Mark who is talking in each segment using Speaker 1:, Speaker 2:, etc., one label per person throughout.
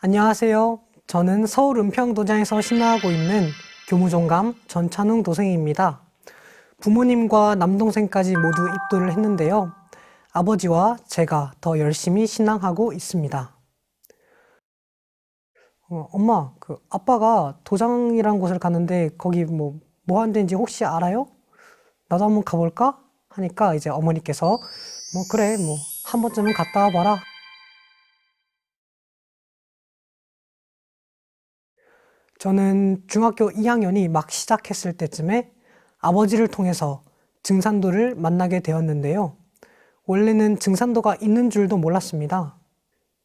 Speaker 1: 안녕하세요. 저는 서울 은평도장에서 신화하고 있는 교무종감 전찬웅 도생입니다. 부모님과 남동생까지 모두 입도를 했는데요. 아버지와 제가 더 열심히 신앙하고 있습니다. 엄마, 아빠가 도장이라는 곳을 갔는데 거기 뭐 하는 데인지 혹시 알아요? 나도 한번 가볼까? 하니까 이제 어머니께서 그래, 한 번쯤은 갔다 와봐라. 저는 중학교 2학년이 막 시작했을 때쯤에 아버지를 통해서 증산도를 만나게 되었는데요. 원래는 증산도가 있는 줄도 몰랐습니다.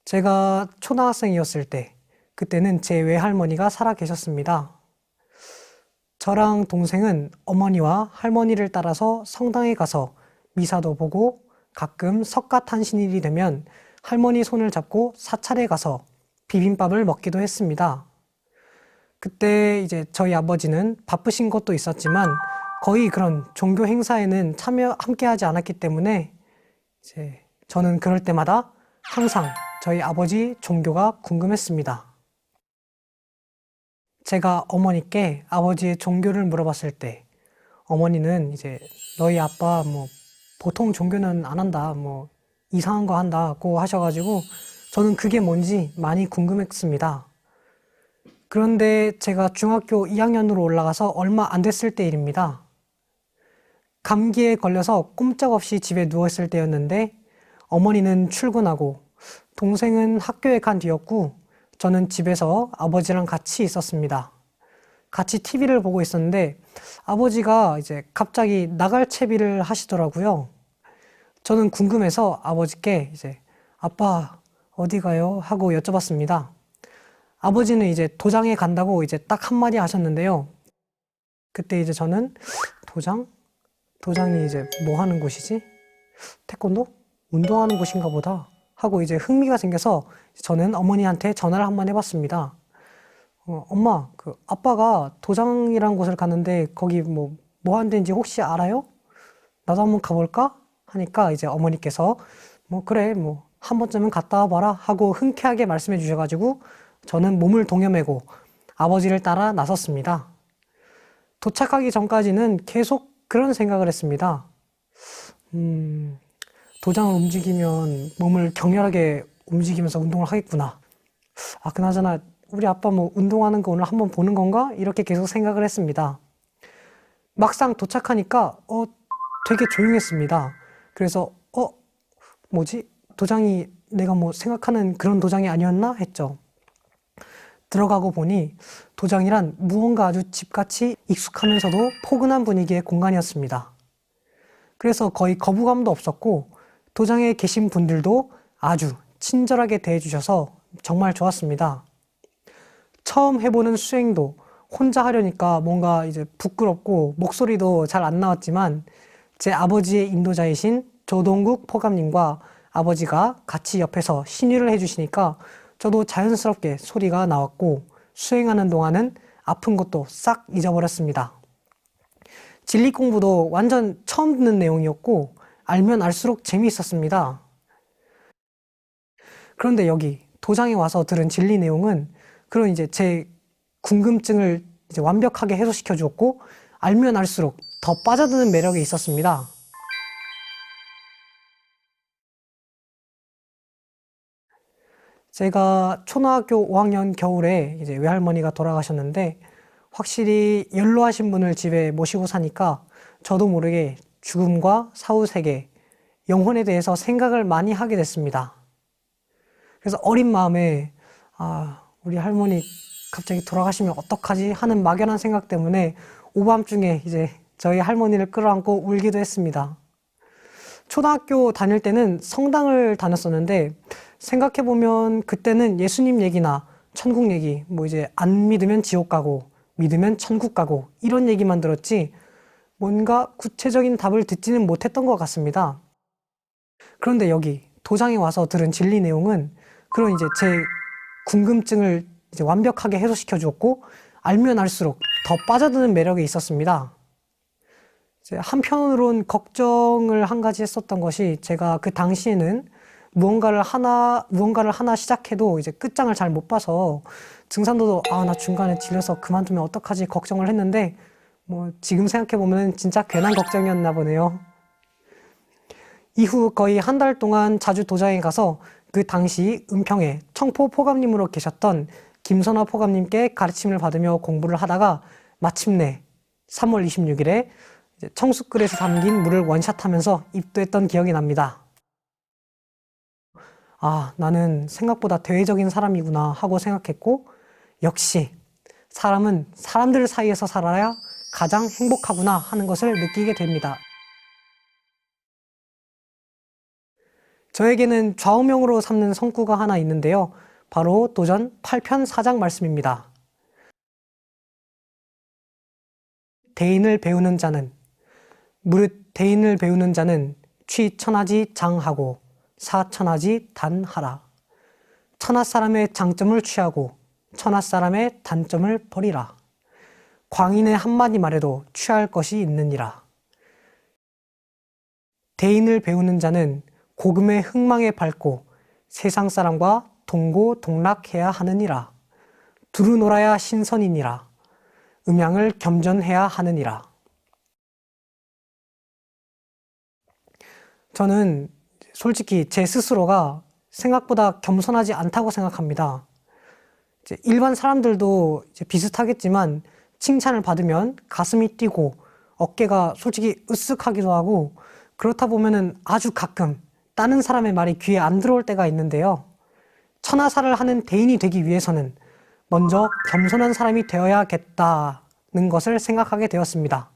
Speaker 1: 제가 초등학생이었을 때, 그때는 제 외할머니가 살아 계셨습니다. 저랑 동생은 어머니와 할머니를 따라서 성당에 가서 미사도 보고 가끔 석가탄신일이 되면 할머니 손을 잡고 사찰에 가서 비빔밥을 먹기도 했습니다. 그때 이제 저희 아버지는 바쁘신 것도 있었지만 거의 그런 종교 행사에는 함께하지 않았기 때문에 이제 저는 그럴 때마다 항상 저희 아버지 종교가 궁금했습니다. 제가 어머니께 아버지의 종교를 물어봤을 때 어머니는 이제 너희 아빠 보통 종교는 안 한다, 이상한 거 한다고 하셔가지고 저는 그게 뭔지 많이 궁금했습니다. 그런데 제가 중학교 2학년으로 올라가서 얼마 안 됐을 때 일입니다. 감기에 걸려서 꼼짝없이 집에 누워있을 때였는데 어머니는 출근하고 동생은 학교에 간 뒤였고 저는 집에서 아버지랑 같이 있었습니다. 같이 TV를 보고 있었는데 아버지가 이제 갑자기 나갈 채비를 하시더라고요. 저는 궁금해서 아버지께 이제 아빠 어디 가요? 하고 여쭤봤습니다. 아버지는 이제 도장에 간다고 이제 딱 한마디 하셨는데요. 그때 이제 저는 도장? 도장이 이제 뭐 하는 곳이지? 태권도? 운동하는 곳인가 보다 하고 이제 흥미가 생겨서 저는 어머니한테 전화를 한번 해봤습니다. 엄마, 아빠가 도장이라는 곳을 갔는데 거기 뭐 하는 데인지 혹시 알아요? 나도 한번 가볼까? 하니까 이제 어머니께서 그래, 한 번쯤은 갔다 와봐라 하고 흔쾌하게 말씀해 주셔가지고 저는 몸을 동여매고 아버지를 따라 나섰습니다. 도착하기 전까지는 계속 그런 생각을 했습니다. 도장을 움직이면 몸을 격렬하게 움직이면서 운동을 하겠구나. 그나저나 우리 아빠 운동하는 거 오늘 한번 보는 건가? 이렇게 계속 생각을 했습니다. 막상 도착하니까 되게 조용했습니다. 그래서 뭐지? 도장이 내가 생각하는 그런 도장이 아니었나? 했죠. 들어가고 보니 도장이란 무언가 아주 집같이 익숙하면서도 포근한 분위기의 공간이었습니다. 그래서 거의 거부감도 없었고 도장에 계신 분들도 아주 친절하게 대해주셔서 정말 좋았습니다. 처음 해보는 수행도 혼자 하려니까 뭔가 이제 부끄럽고 목소리도 잘 안 나왔지만 제 아버지의 인도자이신 조동국 포감님과 아버지가 같이 옆에서 신유를 해주시니까 저도 자연스럽게 소리가 나왔고 수행하는 동안은 아픈 것도 싹 잊어버렸습니다. 진리 공부도 완전 처음 듣는 내용이었고 알면 알수록 재미있었습니다. 그런데 여기 도장에 와서 들은 진리 내용은 그런 이제 제 궁금증을 이제 완벽하게 해소시켜 주었고 알면 알수록 더 빠져드는 매력이 있었습니다. 제가 초등학교 5학년 겨울에 이제 외할머니가 돌아가셨는데 확실히 연로하신 분을 집에 모시고 사니까 저도 모르게 죽음과 사후세계, 영혼에 대해서 생각을 많이 하게 됐습니다. 그래서 어린 마음에 우리 할머니 갑자기 돌아가시면 어떡하지 하는 막연한 생각 때문에 오밤중에 이제 저희 할머니를 끌어안고 울기도 했습니다. 초등학교 다닐 때는 성당을 다녔었는데 생각해보면 그때는 예수님 얘기나 천국 얘기, 이제 안 믿으면 지옥 가고 믿으면 천국 가고 이런 얘기만 들었지 뭔가 구체적인 답을 듣지는 못했던 것 같습니다. 그런데 여기 도장에 와서 들은 진리 내용은 그런 이제 제 궁금증을 이제 완벽하게 해소시켜 주었고 알면 알수록 더 빠져드는 매력이 있었습니다. 이제 한편으론 걱정을 한 가지 했었던 것이 제가 그 당시에는 무언가를 하나 시작해도 이제 끝장을 잘 못 봐서 증산도도 나 중간에 질려서 그만두면 어떡하지 걱정을 했는데 뭐 지금 생각해보면 진짜 괜한 걱정이었나 보네요. 이후 거의 한 달 동안 자주 도장에 가서 그 당시 은평에 청포 포감님으로 계셨던 김선화 포감님께 가르침을 받으며 공부를 하다가 마침내 3월 26일에 청숫글에서 담긴 물을 원샷하면서 입도했던 기억이 납니다. 나는 생각보다 대외적인 사람이구나 하고 생각했고, 역시 사람은 사람들 사이에서 살아야 가장 행복하구나 하는 것을 느끼게 됩니다. 저에게는 좌우명으로 삼는 성구가 하나 있는데요. 바로 도전 8편 4장 말씀입니다. 대인을 배우는 자는 무릇 대인을 배우는 자는 취천하지 장하고 사천하지 단하라. 천하 사람의 장점을 취하고 천하 사람의 단점을 버리라. 광인의 한마디 말에도 취할 것이 있느니라. 대인을 배우는 자는 고금의 흥망에 밟고 세상 사람과 동고동락해야 하느니라. 두루 놀아야 신선이니라. 음양을 겸전해야 하느니라. 저는 솔직히 제 스스로가 생각보다 겸손하지 않다고 생각합니다. 일반 사람들도 비슷하겠지만 칭찬을 받으면 가슴이 뛰고 어깨가 솔직히 으쓱하기도 하고 그렇다 보면은 아주 가끔 다른 사람의 말이 귀에 안 들어올 때가 있는데요. 천하사를 하는 대인이 되기 위해서는 먼저 겸손한 사람이 되어야겠다는 것을 생각하게 되었습니다.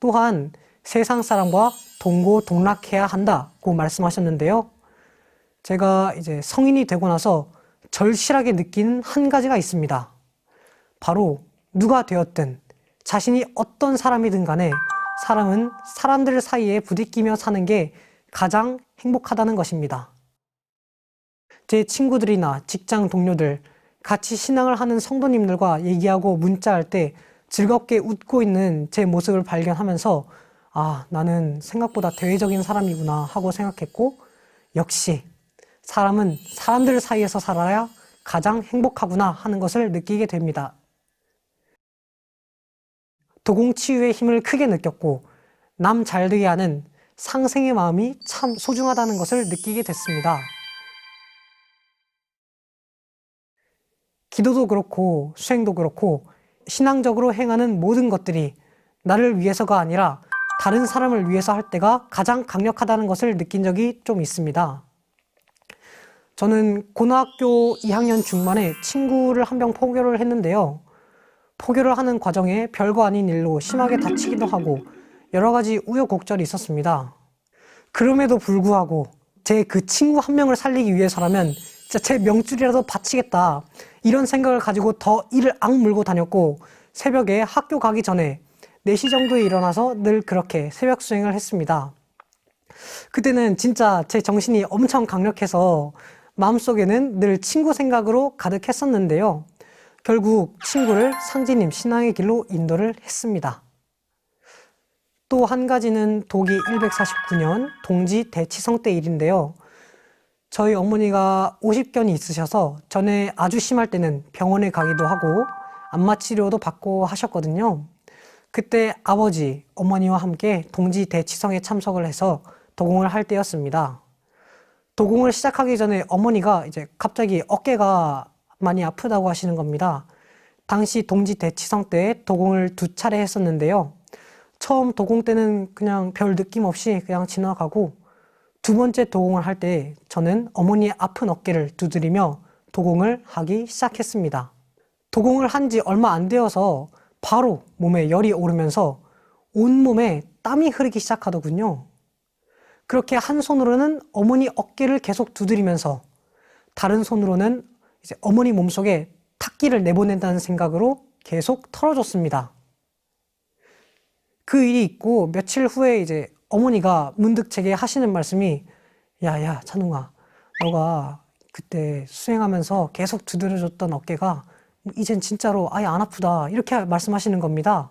Speaker 1: 또한 세상 사람과 동고동락해야 한다고 말씀하셨는데요. 제가 이제 성인이 되고 나서 절실하게 느낀 한 가지가 있습니다. 바로 누가 되었든 자신이 어떤 사람이든 간에 사람은 사람들 사이에 부딪히며 사는 게 가장 행복하다는 것입니다. 제 친구들이나 직장 동료들, 같이 신앙을 하는 성도님들과 얘기하고 문자할 때 즐겁게 웃고 있는 제 모습을 발견하면서 나는 생각보다 대외적인 사람이구나 하고 생각했고, 역시 사람은 사람들 사이에서 살아야 가장 행복하구나 하는 것을 느끼게 됩니다. 도공치유의 힘을 크게 느꼈고 남 잘되게 하는 상생의 마음이 참 소중하다는 것을 느끼게 됐습니다. 기도도 그렇고 수행도 그렇고 신앙적으로 행하는 모든 것들이 나를 위해서가 아니라 다른 사람을 위해서 할 때가 가장 강력하다는 것을 느낀 적이 좀 있습니다. 저는 고등학교 2학년 중반에 친구를 한 명 포교를 했는데요. 포교를 하는 과정에 별거 아닌 일로 심하게 다치기도 하고 여러 가지 우여곡절이 있었습니다. 그럼에도 불구하고 제 그 친구 한 명을 살리기 위해서라면 진짜 제 명줄이라도 바치겠다 이런 생각을 가지고 더 이를 악물고 다녔고 새벽에 학교 가기 전에 4시 정도에 일어나서 늘 그렇게 새벽 수행을 했습니다. 그때는 진짜 제 정신이 엄청 강력해서 마음속에는 늘 친구 생각으로 가득했었는데요. 결국 친구를 상제님 신앙의 길로 인도를 했습니다. 또 한 가지는 도기 149년 동지 대치성 때 일인데요. 저희 어머니가 50견이 있으셔서 전에 아주 심할 때는 병원에 가기도 하고 안마 치료도 받고 하셨거든요. 그때 아버지, 어머니와 함께 동지 대치성에 참석을 해서 도공을 할 때였습니다. 도공을 시작하기 전에 어머니가 이제 갑자기 어깨가 많이 아프다고 하시는 겁니다. 당시 동지 대치성 때 도공을 2차례 했었는데요. 처음 도공 때는 그냥 별 느낌 없이 그냥 지나가고 2번째 도공을 할 때 저는 어머니의 아픈 어깨를 두드리며 도공을 하기 시작했습니다. 도공을 한 지 얼마 안 되어서 바로 몸에 열이 오르면서 온몸에 땀이 흐르기 시작하더군요. 그렇게 한 손으로는 어머니 어깨를 계속 두드리면서 다른 손으로는 이제 어머니 몸속에 탁기를 내보낸다는 생각으로 계속 털어줬습니다. 그 일이 있고 며칠 후에 이제 어머니가 문득 제게 하시는 말씀이 야, 찬웅아, 너가 그때 수행하면서 계속 두드려줬던 어깨가 이젠 진짜로 아예 안 아프다 이렇게 말씀하시는 겁니다.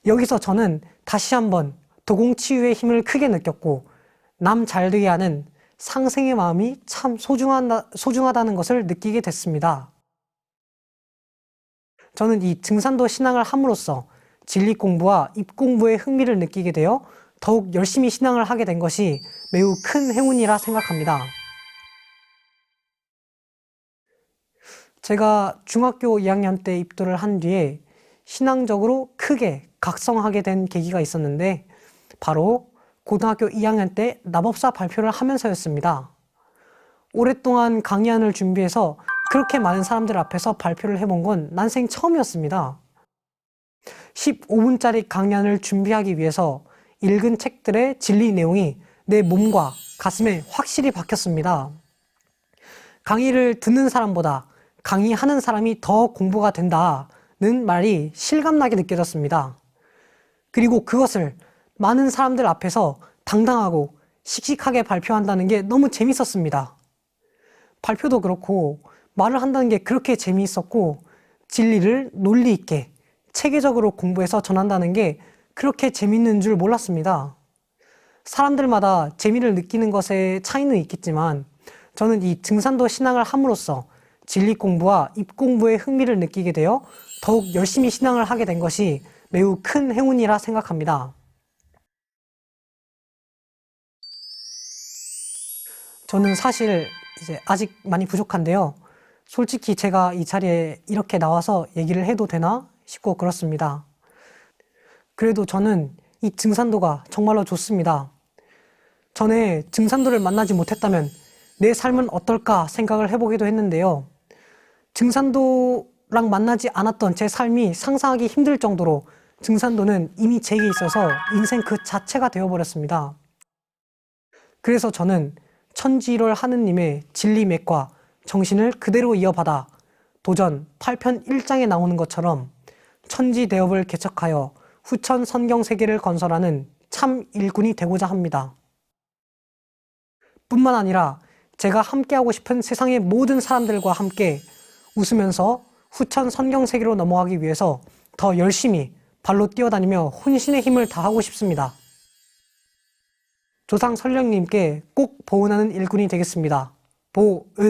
Speaker 1: 여기서 저는 다시 한번 도공치유의 힘을 크게 느꼈고 남 잘되게 하는 상생의 마음이 참 소중하다는 것을 느끼게 됐습니다. 저는 이 증산도 신앙을 함으로써 진리 공부와 입 공부에 흥미를 느끼게 되어 더욱 열심히 신앙을 하게 된 것이 매우 큰 행운이라 생각합니다. 제가 중학교 2학년 때 입도를 한 뒤에 신앙적으로 크게 각성하게 된 계기가 있었는데 바로 고등학교 2학년 때 납업사 발표를 하면서였습니다. 오랫동안 강의안을 준비해서 그렇게 많은 사람들 앞에서 발표를 해본 건 난생 처음이었습니다. 15분짜리 강의안을 준비하기 위해서 읽은 책들의 진리 내용이 내 몸과 가슴에 확실히 박혔습니다. 강의를 듣는 사람보다 강의하는 사람이 더 공부가 된다는 말이 실감나게 느껴졌습니다. 그리고 그것을 많은 사람들 앞에서 당당하고 씩씩하게 발표한다는 게 너무 재밌었습니다. 발표도 그렇고 말을 한다는 게 그렇게 재미있었고 진리를 논리 있게 체계적으로 공부해서 전한다는 게 그렇게 재밌는 줄 몰랐습니다. 사람들마다 재미를 느끼는 것에 차이는 있겠지만 저는 이 증산도 신앙을 함으로써 진리 공부와 입 공부에 흥미를 느끼게 되어 더욱 열심히 신앙을 하게 된 것이 매우 큰 행운이라 생각합니다. 저는 사실 이제 아직 많이 부족한데요. 솔직히 제가 이 자리에 이렇게 나와서 얘기를 해도 되나 싶고 그렇습니다. 그래도 저는 이 증산도가 정말로 좋습니다. 전에 증산도를 만나지 못했다면 내 삶은 어떨까 생각을 해보기도 했는데요. 증산도랑 만나지 않았던 제 삶이 상상하기 힘들 정도로 증산도는 이미 제게 있어서 인생 그 자체가 되어버렸습니다. 그래서 저는 천지일월 하느님의 진리맥과 정신을 그대로 이어받아 도전 8편 1장에 나오는 것처럼 천지대업을 개척하여 후천 선경세계를 건설하는 참 일꾼이 되고자 합니다. 뿐만 아니라 제가 함께하고 싶은 세상의 모든 사람들과 함께 웃으면서 후천 선경세계로 넘어가기 위해서 더 열심히 발로 뛰어다니며 혼신의 힘을 다하고 싶습니다. 조상 설령님께 꼭 보은하는 일꾼이 되겠습니다. 보은